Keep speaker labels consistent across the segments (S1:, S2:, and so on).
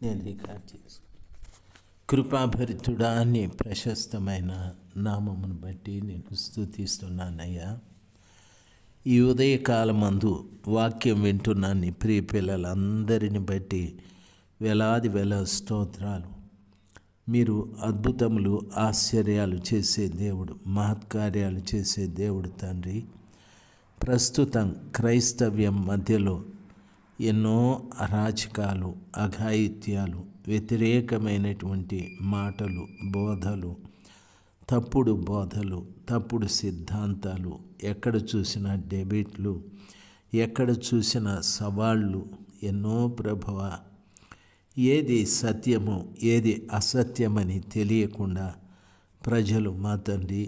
S1: నేను రికార్డ్ చేసి కృపాభరితుడా నీ ప్రశస్తమైన నామమును బట్టి నేను స్తుతిస్తున్నానయ్యా. ఈ ఉదయకాలమందు వాక్యం వింటున్న నీ ప్రియ పిల్లలందరిని బట్టి వేలాది వేల స్తోత్రాలు. మీరు అద్భుతములు ఆశ్చర్యాలు చేసే దేవుడు, మహత్కార్యాలు చేసే దేవుడు తండ్రి. ప్రస్తుతం క్రైస్తవ్యం మధ్యలో ఎన్నో అరాచకాలు, అఘాయిత్యాలు, వ్యతిరేకమైనటువంటి మాటలు, బోధలు, తప్పుడు బోధలు, తప్పుడు సిద్ధాంతాలు, ఎక్కడ చూసిన డెబిట్లు, ఎక్కడ చూసిన సవాళ్ళు ఎన్నో ప్రభువ. ఏది సత్యమో ఏది అసత్యమని తెలియకుండా ప్రజలు మా తండ్రి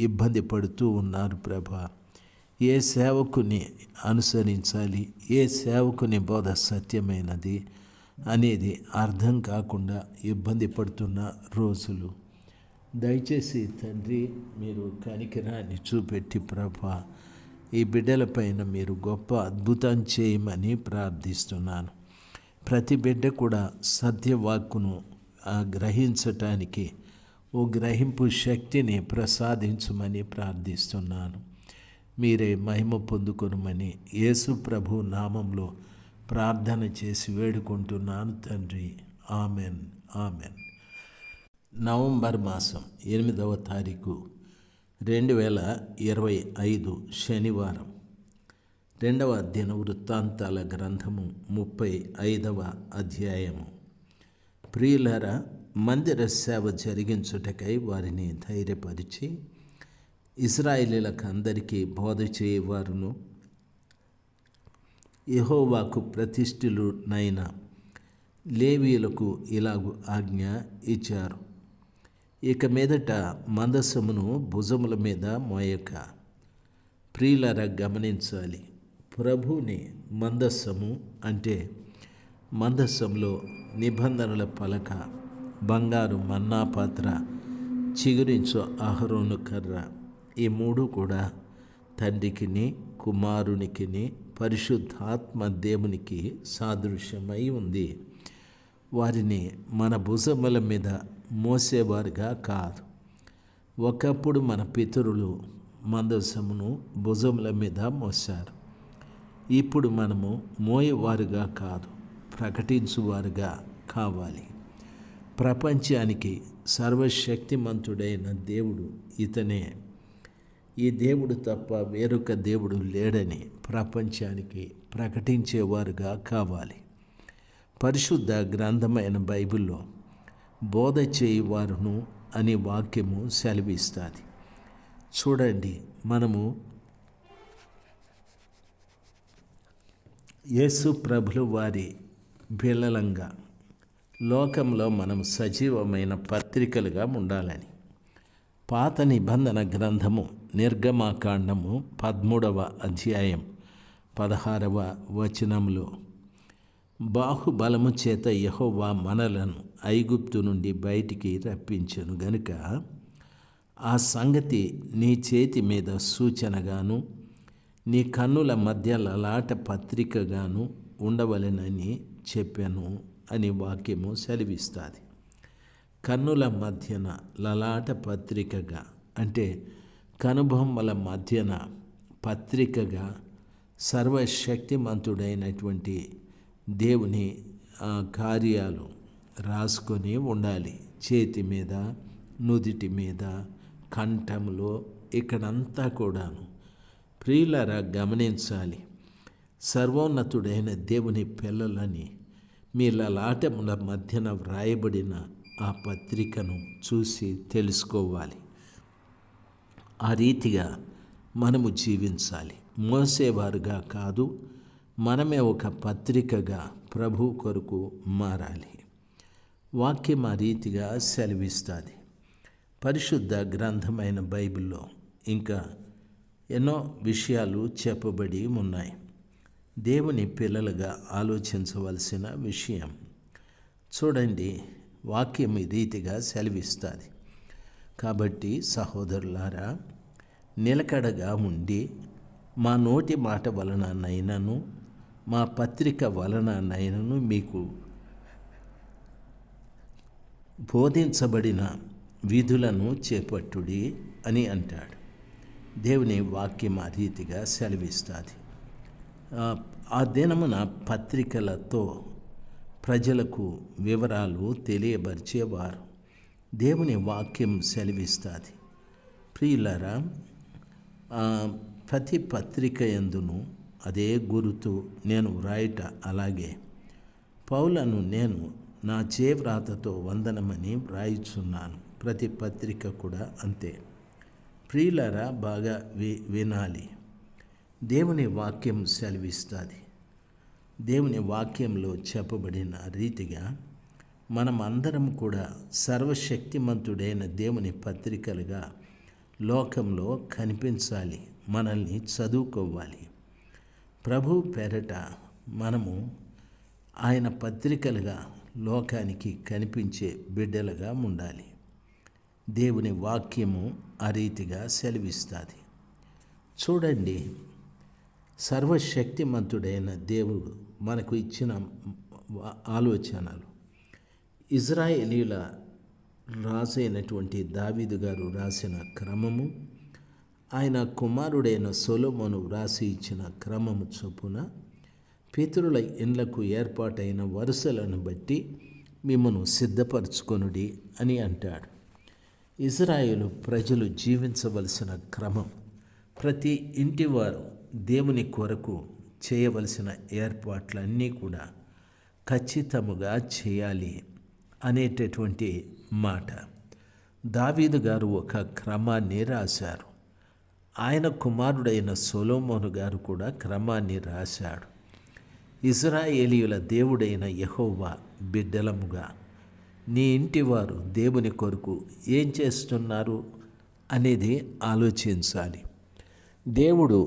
S1: ఇబ్బంది పడుతూ ఉన్నారు ప్రభా. ఏ సేవకుని అనుసరించాలి, ఏ సేవకుని బోధ సత్యమైనది అనేది అర్థం కాకుండా ఇబ్బంది పడుతున్న రోజులు. దయచేసి తండ్రి మీరు కనికరాన్ని చూపెట్టి ప్రభా ఈ బిడ్డలపైన మీరు గొప్ప అద్భుతం చేయమని ప్రార్థిస్తున్నాను. ప్రతి బిడ్డ కూడా సత్యవాక్కును గ్రహించటానికి ఓ గ్రహింపు శక్తిని ప్రసాదించమని ప్రార్థిస్తున్నాను. మీరే మహిమ పొందుకొనమని యేసు ప్రభు నామంలో ప్రార్థన చేసి వేడుకుంటున్నాను తండ్రి. Amen, amen. నవంబర్ మాసం 8వ తారీఖు 2025 శనివారం. 2వ దిన వృత్తాంతాల గ్రంథము 35వ అధ్యాయము. ప్రియులారా, మందిర సేవ జరిగించుటకై వారిని ధైర్యపరిచి ఇశ్రాయేలీయులకు అందరికీ బోధ చేయవారును యెహోవాకు ప్రతిష్ఠితులైన లేవీయులకు ఇలాగు ఆజ్ఞ ఇచ్చారు. ఇక మీదట మందసమును భుజముల మీద మోయక. ప్రియులారా, గమనించాలి, ప్రభుని మందస్సము అంటే మందస్సంలో నిబంధనల పలక, బంగారు మన్నా పాత్ర, చిగురించు అహరోను కర్ర, ఈ మూడు కూడా తండ్రికిని కుమారునికిని పరిశుద్ధాత్మ దేవునికి సాదృశ్యమై ఉంది. వారిని మన భుజముల మీద మోసేవారుగా కాదు. ఒకప్పుడు మన పితరులు మందసమును భుజముల మీద మోసారు. ఇప్పుడు మనము మోయేవారుగా కాదు, ప్రకటించువారుగా కావాలి. ప్రపంచానికి సర్వశక్తిమంతుడైన దేవుడు ఇతనే. ఈ దేవుడు తప్ప వేరొక దేవుడు లేడని ప్రపంచానికి ప్రకటించేవారుగా కావాలి. పరిశుద్ధ గ్రంథమైన బైబిల్లో బోధ చేయువారును అనే వాక్యము సెలవిస్తుంది. చూడండి, మనము యేసు ప్రభులు వారి పిల్లలంగా లోకంలో మనం సజీవమైన పత్రికలుగా ఉండాలని పాత నిబంధన గ్రంథము నిర్గమాకాండము 13వ అధ్యాయం 16వ వచనంలో, బాహుబలము చేత యెహోవా మనలను ఐగుప్తు నుండి బయటికి రప్పించెను గనుక ఆ సంగతి నీ చేతి మీద సూచనగాను నీ కన్నుల మధ్య లలాట పత్రికగాను ఉండవలెనని చెప్పాను అని వాక్యము సెలవిస్తుంది. కన్నుల మధ్యన లలాట పత్రికగా అంటే కనుబొమ్మల మధ్యన పత్రికగా సర్వశక్తిమంతుడైనటువంటి దేవుని కార్యాలు రాసుకొని ఉండాలి. చేతి మీద, నుదిటి మీద, కంఠంలో, ఇక్కడంతా కూడాను. ప్రియులారా, గమనించాలి, సర్వోన్నతుడైన దేవుని పిల్లలని మీ లలాటముల మధ్యన వ్రాయబడిన ఆ పత్రికను చూసి తెలుసుకోవాలి. ఆ రీతిగా మనము జీవించాలి. మోసేవారుగా కాదు, మనమే ఒక పత్రికగా ప్రభు కొరకు మారాలి. వాక్యం ఆ రీతిగా సెలవిస్తుంది. పరిశుద్ధ గ్రంథమైన బైబిల్లో ఇంకా ఎన్నో విషయాలు చెప్పబడి ఉన్నాయి. దేవుని పిల్లలుగా ఆలోచించవలసిన విషయం. చూడండి, వాక్యం ఈ రీతిగా సెలవిస్తుంది. కాబట్టి సహోదరులారా, నిలకడగా ఉండి మా నోటి మాట వలన నైనను మా పత్రిక వలన నైనను మీకు బోధించబడిన విధులను చేపట్టుడి అని అంటాడు. దేవుని వాక్యం ఆ రీతిగా సెలవిస్తుంది. ఆ దినమున పత్రికలతో ప్రజలకు వివరాలు తెలియబరిచేవారు. దేవుని వాక్యం సెలవిస్తుంది. ప్రియులారా, ప్రతి పత్రిక యందును అదే గురుతు నేను వ్రాయట. అలాగే పౌలను నేను నా చేవ్రాతతో వందనమని వ్రాయిచున్నాను. ప్రతి పత్రిక కూడా అంతే. ప్రియులారా, బాగా వినాలి. దేవుని వాక్యం సెలవిస్తుంది. దేవుని వాక్యంలో చెప్పబడిన రీతిగా మనం అందరం కూడా సర్వశక్తిమంతుడైన దేవుని పత్రికలుగా లోకంలో కనిపించాలి. మనల్ని చదువుకోవాలి. ప్రభు పేరట మనము ఆయన పత్రికలుగా లోకానికి కనిపించే బిడ్డలుగా ఉండాలి. దేవుని వాక్యము ఆ రీతిగా సెలవిస్తుంది. చూడండి, సర్వశక్తిమంతుడైన దేవుడు మనకు ఇచ్చిన ఆలోచనలు. ఇజ్రాయేలీల రాజైనటువంటి దావీదు గారు రాసిన క్రమము, ఆయన కుమారుడైన సొలొమోను వ్రాసి ఇచ్చిన క్రమము చొప్పున పితరుల ఇండ్లకు ఏర్పాటైన వరుసలను బట్టి మిమ్మను సిద్ధపరచుకొనుడి అని అంటాడు. ఇజ్రాయేలు ప్రజలు జీవించవలసిన క్రమం, ప్రతి ఇంటివారు దేవుని కొరకు చేయవలసిన ఏర్పాట్లన్నీ కూడా ఖచ్చితముగా చేయాలి అనేటటువంటి మాట. దావీదు గారు ఒక క్రమాన్ని రాశారు. ఆయన కుమారుడైన సొలొమోను గారు కూడా క్రమాన్ని రాశాడు. ఇజ్రాయేలీయుల దేవుడైన యెహోవా బిడ్డలముగా నీ ఇంటివారు దేవుని కొరకు ఏం చేస్తున్నారు అనేది ఆలోచించాలి. దేవుడు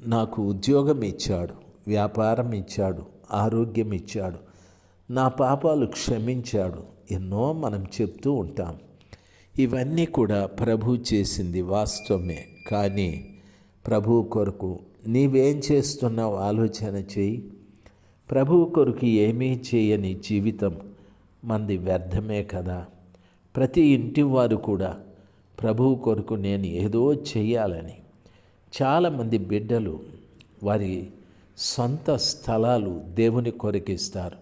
S1: నాకు ఉద్యోగం ఇచ్చాడు, వ్యాపారం ఇచ్చాడు, ఆరోగ్యం ఇచ్చాడు, నా పాపాలు క్షమించాడు, ఎన్నో మనం చెప్తూ ఉంటాం. ఇవన్నీ కూడా ప్రభు చేసింది వాస్తవమే. కానీ ప్రభు కొరకు నీవేం చేస్తున్నావు ఆలోచన చేయి. ప్రభు కొరకు ఏమీ చేయని జీవితం మంది వ్యర్థమే కదా. ప్రతి ఇంటి వారు కూడా ప్రభు కొరకు నేను ఏదో చెయ్యాలని, చాలామంది బిడ్డలు వారి సొంత స్థలాలు దేవుని కొరకిస్తారు,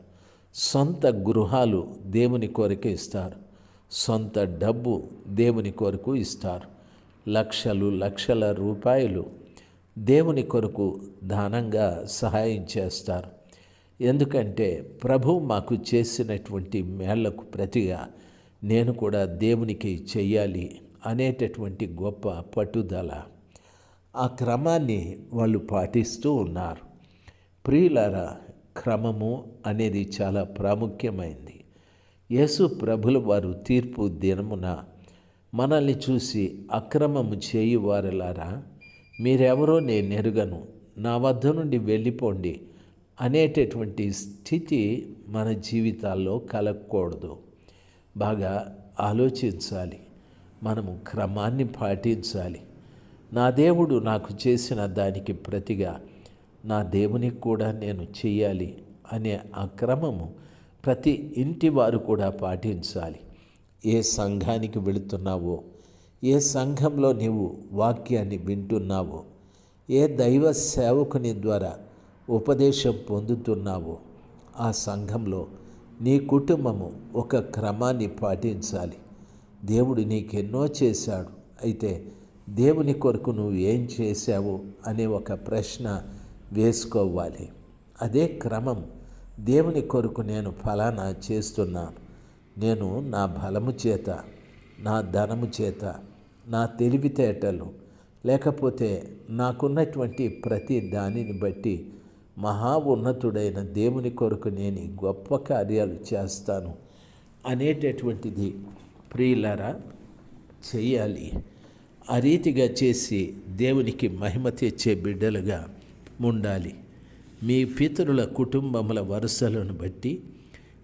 S1: సొంత గృహాలు దేవుని కొరకు ఇస్తారు, సొంత డబ్బు దేవుని కొరకు ఇస్తారు. లక్షలు లక్షల రూపాయలు దేవుని కొరకు దానంగా సహాయం చేస్తారు. ఎందుకంటే ప్రభు మాకు చేసినటువంటి మేళ్లకు ప్రతిగా నేను కూడా దేవునికి చెయ్యాలి అనేటటువంటి గొప్ప పట్టుదల. ఆ క్రమాన్ని వాళ్ళు పాటిస్తూ ఉన్నారు. ప్రియులారా, క్రమము అనేది చాలా ప్రాముఖ్యమైంది. యేసు ప్రభుల వారు తీర్పు దినమున మనల్ని చూసి అక్రమము చేయువారులారా మీరెవరో నేను ఎరుగను, నా వద్ద నుండి వెళ్ళిపోండి అనేటటువంటి స్థితి మన జీవితాల్లో కలగకూడదు. బాగా ఆలోచించాలి. మనము క్రమాన్ని పాటించాలి. నా దేవుడు నాకు చేసిన దానికి ప్రతిగా నా దేవునికి కూడా నేను చెయ్యాలి అనే ఆ క్రమము ప్రతి ఇంటి వారు కూడా పాటించాలి. ఏ సంఘానికి వెళుతున్నావో, ఏ సంఘంలో నీవు వాక్యాన్ని వింటున్నావో, ఏ దైవ సేవకుని ద్వారా ఉపదేశం పొందుతున్నావో ఆ సంఘంలో నీ కుటుంబము ఒక క్రమాన్ని పాటించాలి. దేవుడు నీకెన్నో చేశాడు, అయితే దేవుని కొరకు నువ్వు ఏం చేశావు అనే ఒక ప్రశ్న వేసుకోవాలి. అదే క్రమం. దేవుని కొరకు నేను ఫలానా చేస్తున్నాను, నేను నా బలము చేత, నా ధనము చేత, నా తెలివితేటలు, లేకపోతే నాకున్నటువంటి ప్రతి దానిని బట్టి మహా ఉన్నతుడైన దేవుని కొరకు నేను గొప్ప కార్యాలు చేస్తాను అనేటటువంటిది ప్రియులారా చెయ్యాలి. ఆ రీతిగా చేసి దేవునికి మహిమ తెచ్చే బిడ్డలుగా ఉండాలి. మీ పితరుల కుటుంబముల వరుసలను బట్టి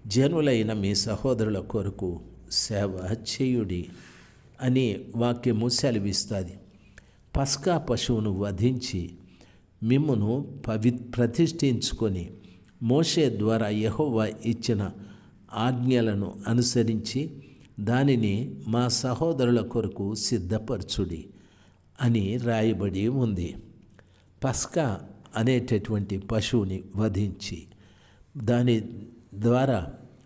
S1: జనులైన మీ సహోదరుల కొరకు సేవ చేయుడి అని వాక్యము సెలవిస్తుంది. పస్కా పశువును వధించి మిమ్మును ప్రతిష్ఠించుకొని మోషే ద్వారా యెహోవా ఇచ్చిన ఆజ్ఞలను అనుసరించి దానిని మా సహోదరుల కొరకు సిద్ధపరచుడి అని రాయబడి ఉంది. పస్కా అనేటటువంటి పశువుని వధించి దాని ద్వారా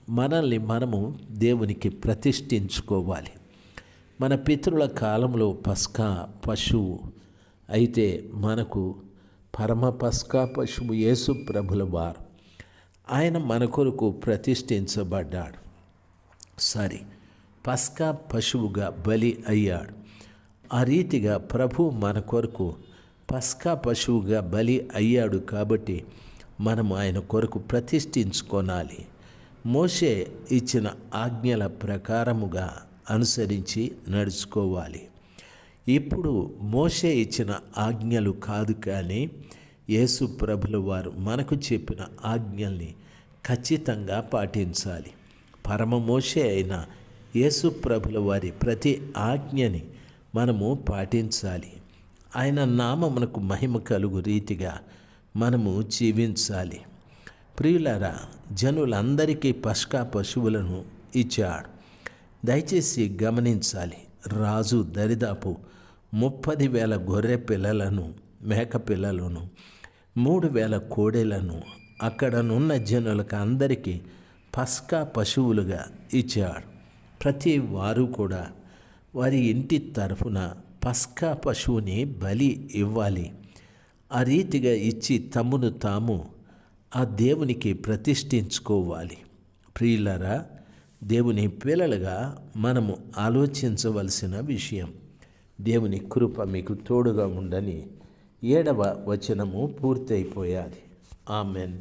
S1: మనల్ని మనము దేవునికి ప్రతిష్ఠించుకోవాలి. మన పితరుల కాలంలో పస్కా పశువు అయితే మనకు పరమ పస్కా పశువు యేసు ప్రభుల వారు. ఆయన మన కొరకు ప్రతిష్ఠించబడ్డాడు. పస్కా పశువుగా బలి అయ్యాడు. ఆ రీతిగా ప్రభు మన కొరకు పస్కా పశువుగా బలి అయ్యాడు కాబట్టి మనము ఆయన కొరకు ప్రతిష్ఠించుకోనాలి. మోషే ఇచ్చిన ఆజ్ఞల ప్రకారముగా అనుసరించి నడుచుకోవాలి. ఇప్పుడు మోషే ఇచ్చిన ఆజ్ఞలు కాదు, కానీ యేసు ప్రభుల వారు మనకు చెప్పిన ఆజ్ఞల్ని ఖచ్చితంగా పాటించాలి. పరమ మోషే అయిన యేసు ప్రభుల వారి ప్రతి ఆజ్ఞని మనము పాటించాలి. ఆయన నామమునకు మహిమ కలుగు రీతిగా మనము జీవించాలి. ప్రియులారా, జనులందరికీ పస్కా పశువులను ఇచ్చాడు. దయచేసి గమనించాలి. రాజు దరిదాపు 30,000 గొర్రె పిల్లలను, మేక పిల్లలను, 3,000 కోడెలను అక్కడనున్న జనులకు అందరికీ పస్కా పశువులుగా ఇచ్చాడు. ప్రతి వారు కూడా వారి ఇంటి తరఫున పస్కా పశువుని బలి ఇవ్వాలి. ఆ రీతిగా ఇచ్చి తమ్మును తాము ఆ దేవునికి ప్రతిష్ఠించుకోవాలి. ప్రియులారా, దేవుని పిల్లలుగా మనము ఆలోచించవలసిన విషయం. దేవుని కృప మీకు తోడుగా ఉండని 7వ వచనము పూర్తయిపోయాది. Amen,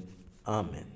S1: amen.